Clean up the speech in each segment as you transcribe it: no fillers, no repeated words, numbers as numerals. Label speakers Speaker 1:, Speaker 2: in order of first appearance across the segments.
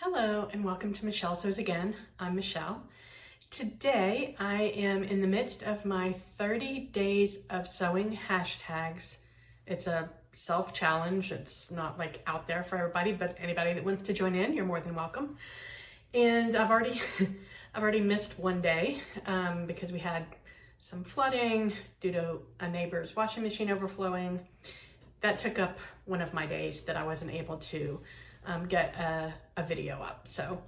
Speaker 1: Hello and welcome to Michelle Sews Again. I'm Michelle. Today I am in the midst of my 30 days of sewing hashtags. It's a self-challenge. It's not like out there for everybody, but anybody that wants to join in, you're more than welcome. And I've already missed one day because we had some flooding due to a neighbor's washing machine overflowing. That took up one of my days that I wasn't able to get a video up. So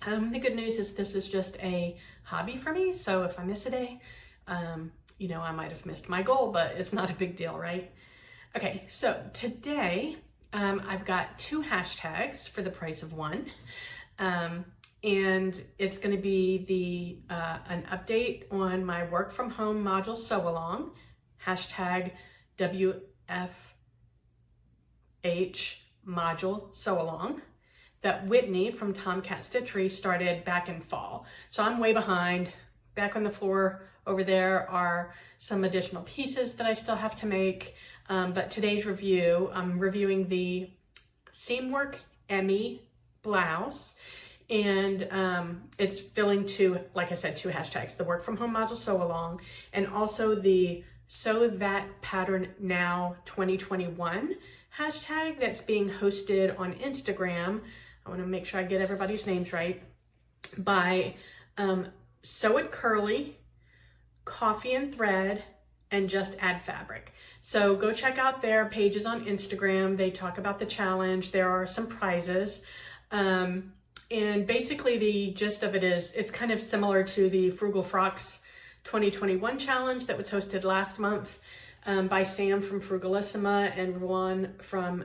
Speaker 1: the good news is this is just a hobby for me. So if I miss a day, you know, I might have missed my goal, but it's not a big deal, right? Okay, so today I've got 2 hashtags for the price of one. And it's going to be an update on my work from home module sew along, hashtag wfhmodulesewalong, sew along, that Whitney from Tomcat Stitchery started back in fall. So I'm way behind. Back on the floor over there are some additional pieces that I still have to make. But today's review, I'm reviewing the seamworkemmie blouse. And it's filling 2, like I said, 2 hashtags, the work from home module sew along and also the Sew That Pattern Now 2021 hashtag that's being hosted on Instagram. I want to make sure I get everybody's names right, by Sew It Curly, Coffee and Thread, and Just Add Fabric. So go check out their pages on Instagram. They talk about the challenge. There are some prizes. And basically the gist of it is, it's kind of similar to the Frugal Frocks 2021 challenge that was hosted last month by Sam from Frugalissima and Ruan from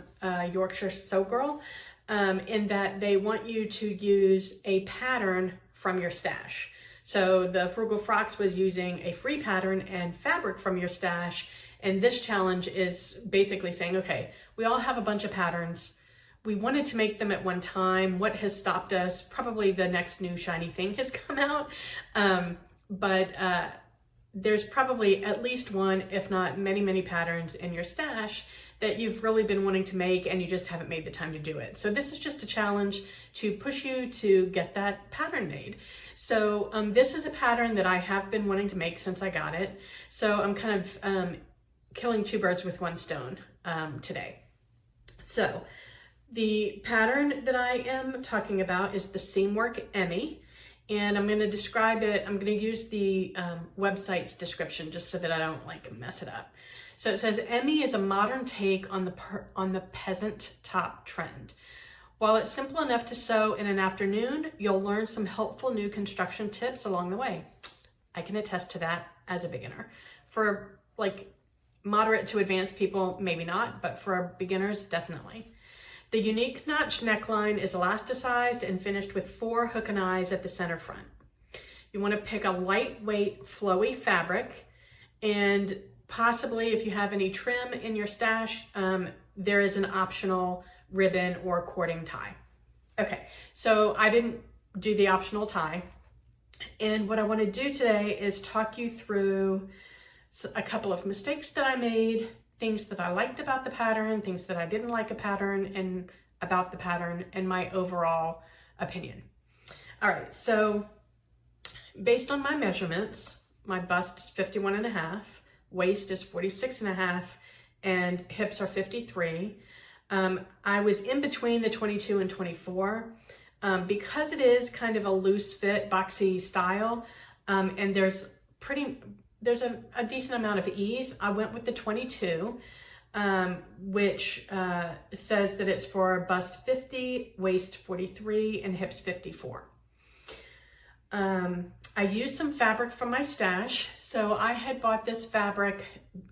Speaker 1: Yorkshire Sew Girl, in that they want you to use a pattern from your stash. So the Frugal Frocks was using a free pattern and fabric from your stash, and this challenge is basically saying, okay, we all have a bunch of patterns. We wanted to make them at one time. What has stopped us? Probably the next new shiny thing has come out. But there's probably at least one, if not many, many patterns in your stash that you've really been wanting to make and you just haven't made the time to do it. So this is just a challenge to push you to get that pattern made. So this is a pattern that I have been wanting to make since I got it. So I'm kind of killing 2 birds with 1 stone today. So the pattern that I am talking about is the seamworkemmie, and I'm going to describe it. I'm going to use the website's description just so that I don't mess it up. So it says, Emmie is a modern take on the peasant top trend. While it's simple enough to sew in an afternoon, you'll learn some helpful new construction tips along the way. I can attest to that as a beginner. For moderate to advanced people, maybe not, but for beginners, definitely. The unique notch neckline is elasticized and finished with 4 hook and eyes at the center front. You want to pick a lightweight, flowy fabric, and possibly if you have any trim in your stash, there is an optional ribbon or cording tie. Okay, so I didn't do the optional tie. And what I want to do today is talk you through a couple of mistakes that I made, things that I liked about the pattern, things that I didn't like about the pattern, and my overall opinion. All right, so based on my measurements, my bust is 51.5, waist is 46.5, and hips are 53. I was in between the 22 and 24. Because it is kind of a loose fit, boxy style, and there's a decent amount of ease, I went with the 22, which says that it's for bust 50, waist 43, and hips 54. I used some fabric from my stash. So I had bought this fabric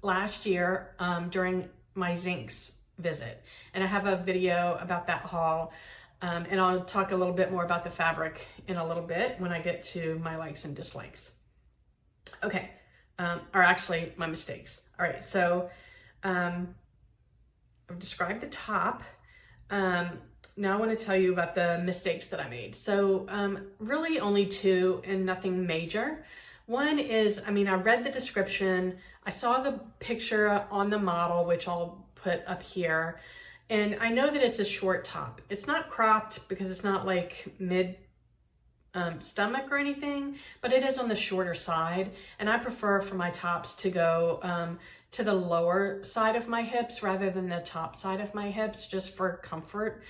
Speaker 1: last year during my Zinks visit, and I have a video about that haul, and I'll talk a little bit more about the fabric in a little bit when I get to my likes and dislikes. Okay. Or actually my mistakes. All right, so I've described the top. Now I want to tell you about the mistakes that I made. So really only 2 and nothing major. One is, I read the description, I saw the picture on the model, which I'll put up here, And I know that it's a short top. It's not cropped because it's not like mid stomach or anything, but it is on the shorter side. And I prefer for my tops to go to the lower side of my hips rather than the top side of my hips, just for comfort,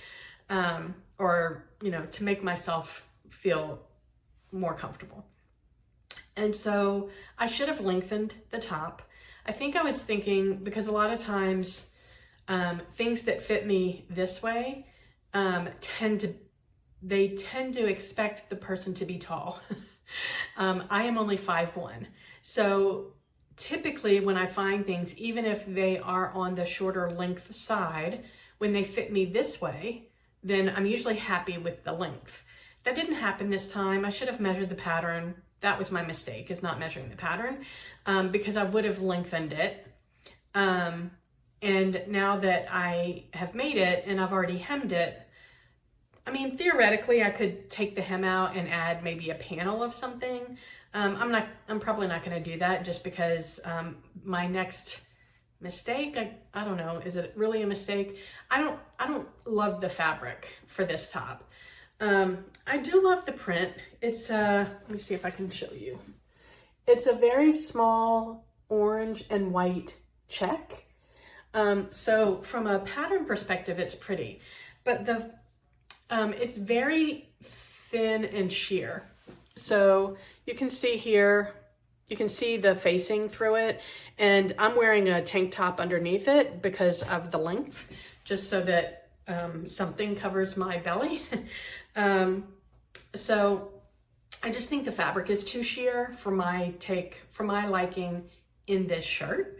Speaker 1: or, you know, to make myself feel more comfortable. And so I should have lengthened the top. I think I was thinking, because a lot of times things that fit me this way tend to expect the person to be tall. I am only 5'1". So typically when I find things, even if they are on the shorter length side, when they fit me this way, then I'm usually happy with the length. That didn't happen this time. I should have measured the pattern. That was my mistake, is not measuring the pattern, because I would have lengthened it. And now that I have made it and I've already hemmed it, I mean, theoretically, I could take the hem out and add maybe a panel of something. I'm probably not going to do that, just because my next mistake, I don't know, is it really a mistake? I don't love the fabric for this top. I do love the print. It's let me see if I can show you. It's a very small orange and white check. So from a pattern perspective, it's pretty, but it's very thin and sheer. So you can see here, you can see the facing through it, and I'm wearing a tank top underneath it because of the length, just so that something covers my belly. So I just think the fabric is too sheer for my liking in this shirt.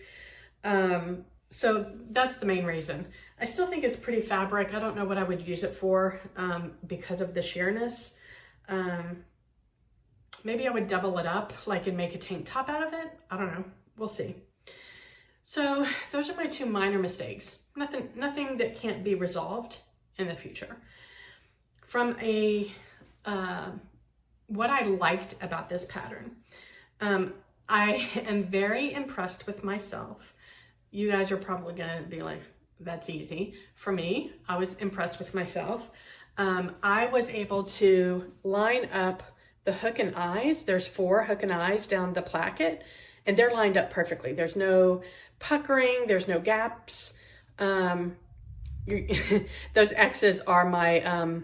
Speaker 1: So that's the main reason. I still think it's pretty fabric. I don't know what I would use it for because of the sheerness. Maybe I would double it up, like, and make a tank top out of it. I don't know. We'll see. So those are my two minor mistakes. Nothing that can't be resolved in the future. From what I liked about this pattern, I am very impressed with myself. You guys are probably gonna be like, that's easy. For me, I was impressed with myself. I was able to line up the hook and eyes. There's 4 hook and eyes down the placket, and they're lined up perfectly. There's no puckering, there's no gaps. Those X's are my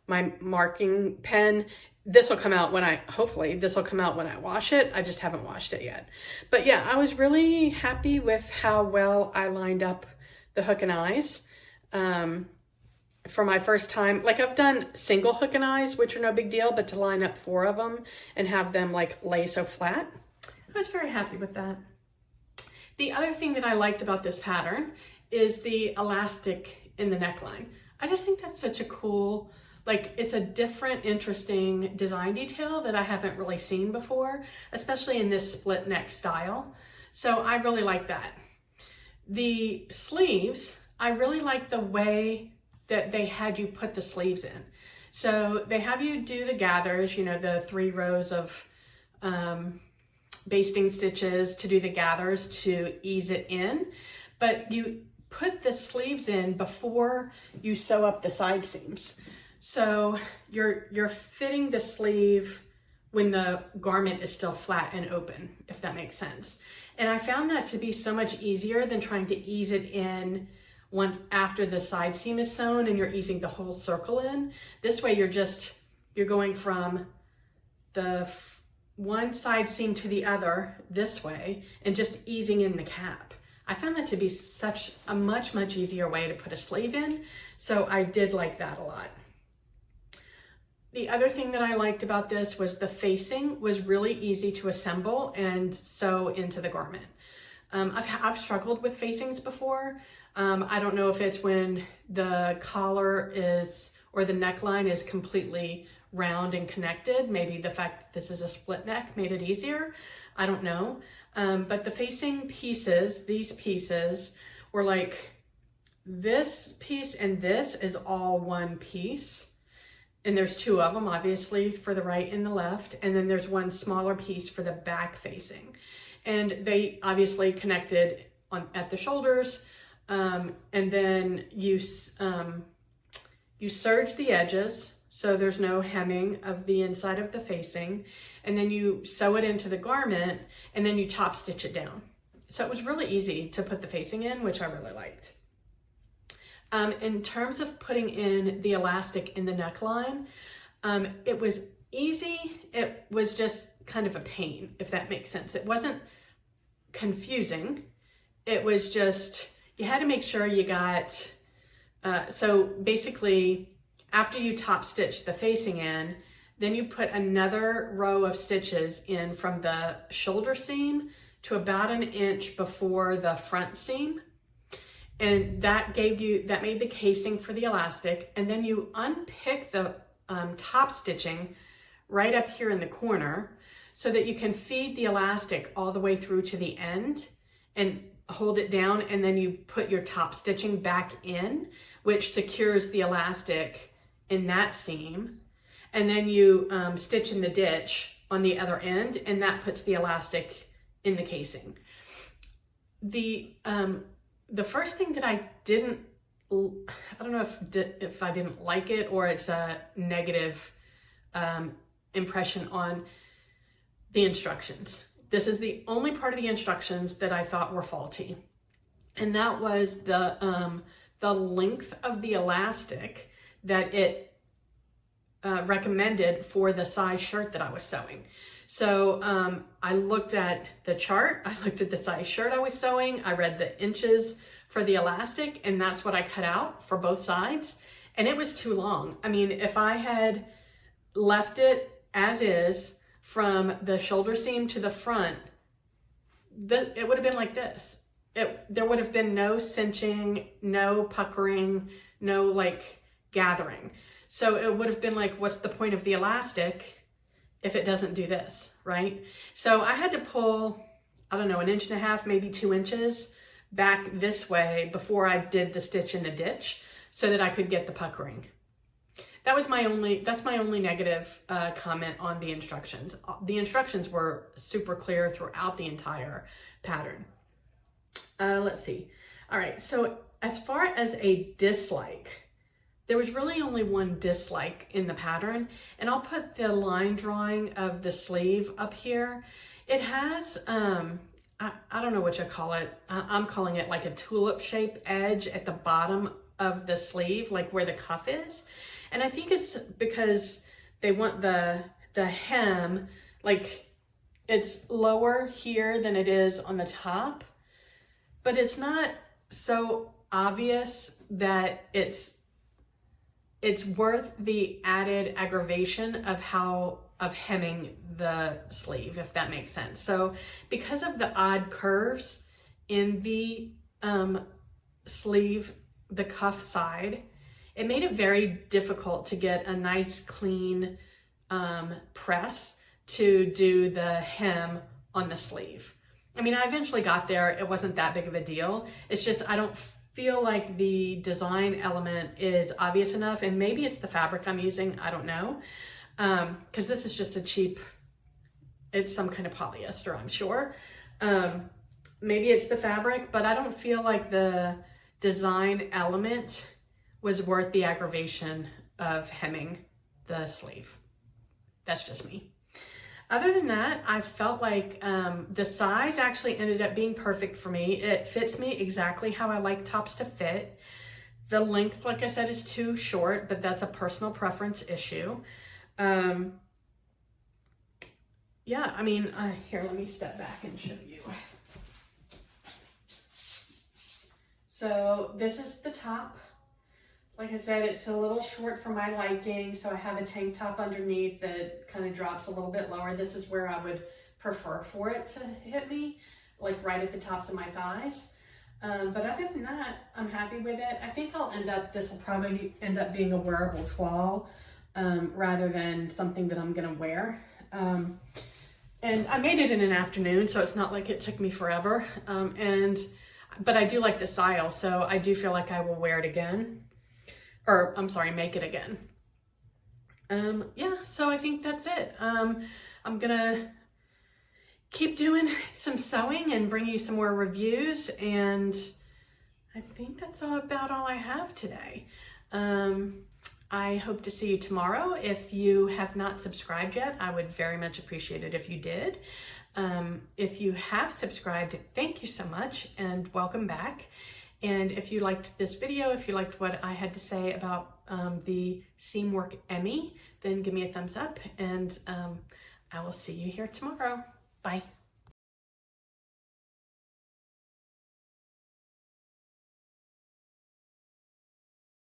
Speaker 1: my marking pen. This will come out when hopefully this will come out when I wash it. I just haven't washed it yet. But yeah, I was really happy with how well I lined up the hook and eyes. For my first time, like, I've done single hook and eyes, which are no big deal, but to line up 4 of them and have them like lay so flat, I was very happy with that. The other thing that I liked about this pattern is the elastic in the neckline. I just think that's such a cool, like, it's a different, interesting design detail that I haven't really seen before, especially in this split neck style. So I really like that. The sleeves, I really like the way that they had you put the sleeves in. So they have you do the gathers, you know, the 3 rows of basting stitches to do the gathers to ease it in, but you put the sleeves in before you sew up the side seams. So you're fitting the sleeve when the garment is still flat and open, if that makes sense. And I found that to be so much easier than trying to ease it in once after the side seam is sewn and you're easing the whole circle in. This way you're going from the one side seam to the other this way and just easing in the cap. I found that to be such a much easier way to put a sleeve in. So I did like that a lot. The other thing that I liked about this was the facing was really easy to assemble and sew into the garment. I've struggled with facings before. I don't know if it's when the collar or the neckline is completely round and connected. Maybe the fact that this is a split neck made it easier. I don't know. But the facing pieces, these pieces, were like, this piece and this is all one piece. And there's 2 of them, obviously, for the right and the left. And then there's one smaller piece for the back facing. And they obviously connected at the shoulders. and then you serge the edges so there's no hemming of the inside of the facing, and then you sew it into the garment, and then you top stitch it down. So it was really easy to put the facing in, which I really liked. In terms of putting in the elastic in the neckline, it was easy. It was just kind of a pain, if that makes sense. It wasn't confusing. It was just, you had to make sure you got, so basically after you top stitch the facing in, then you put another row of stitches in from the shoulder seam to about an inch before the front seam. And that made the casing for the elastic. And then you unpick the top stitching right up here in the corner so that you can feed the elastic all the way through to the end and hold it down. And then you put your top stitching back in, which secures the elastic in that seam. And then you stitch in the ditch on the other end, and that puts the elastic in the casing. The first thing that I don't know if I didn't like it or it's a negative impression on the instructions. This is the only part of the instructions that I thought were faulty. And that was the length of the elastic that it recommended for the size shirt that I was sewing. So I looked at the chart, I looked at the size shirt I was sewing, I read the inches for the elastic, and that's what I cut out for both sides. And it was too long. I mean, if I had left it as is from the shoulder seam to the front, it would have been like this. There would have been no cinching, no puckering, no like gathering. So it would have been like, what's the point of the elastic if it doesn't do this, right? So I had to pull, I don't know, 1.5 inches, maybe 2 inches back this way before I did the stitch in the ditch so that I could get the puckering. That's my only negative comment on the instructions. The instructions were super clear throughout the entire pattern. Let's see. All right, so as far as a dislike, there was really only one dislike in the pattern, and I'll put the line drawing of the sleeve up here. It has, I don't know what you call it. I'm calling it like a tulip shape edge at the bottom of the sleeve, like where the cuff is. And I think it's because they want the hem, like it's lower here than it is on the top, but it's not so obvious that it's worth the added aggravation of hemming the sleeve, if that makes sense. So because of the odd curves in the sleeve, the cuff side, it made it very difficult to get a nice clean press to do the hem on the sleeve. I mean, I eventually got there. It wasn't that big of a deal. It's just, I don't feel like the design element is obvious enough, and maybe it's the fabric I'm using, I don't know, because this is just a cheap, it's some kind of polyester, I'm sure. Maybe it's the fabric, but I don't feel like the design element was worth the aggravation of hemming the sleeve. That's just me. Other than that, I felt like the size actually ended up being perfect for me. It fits me exactly how I like tops to fit. The length, like I said, is too short, but that's a personal preference issue. Yeah, I mean, here, let me step back and show you. So this is the top. Like I said, it's a little short for my liking, so I have a tank top underneath that kind of drops a little bit lower. This is where I would prefer for it to hit me, like right at the tops of my thighs. But other than that, I'm happy with it. I think this will probably end up being a wearable toile rather than something that I'm gonna wear. And I made it in an afternoon, so it's not like it took me forever. But I do like the style, so I do feel like I will wear it again. Or, I'm sorry, make it again. Yeah, so I think that's it. I'm gonna keep doing some sewing and bring you some more reviews, and I think that's about all I have today. I hope to see you tomorrow. If you have not subscribed yet, I would very much appreciate it if you did. If you have subscribed, thank you so much and welcome back. And if you liked this video, if you liked what I had to say about the seamworkemmie, then give me a thumbs up, and I will see you here tomorrow. Bye.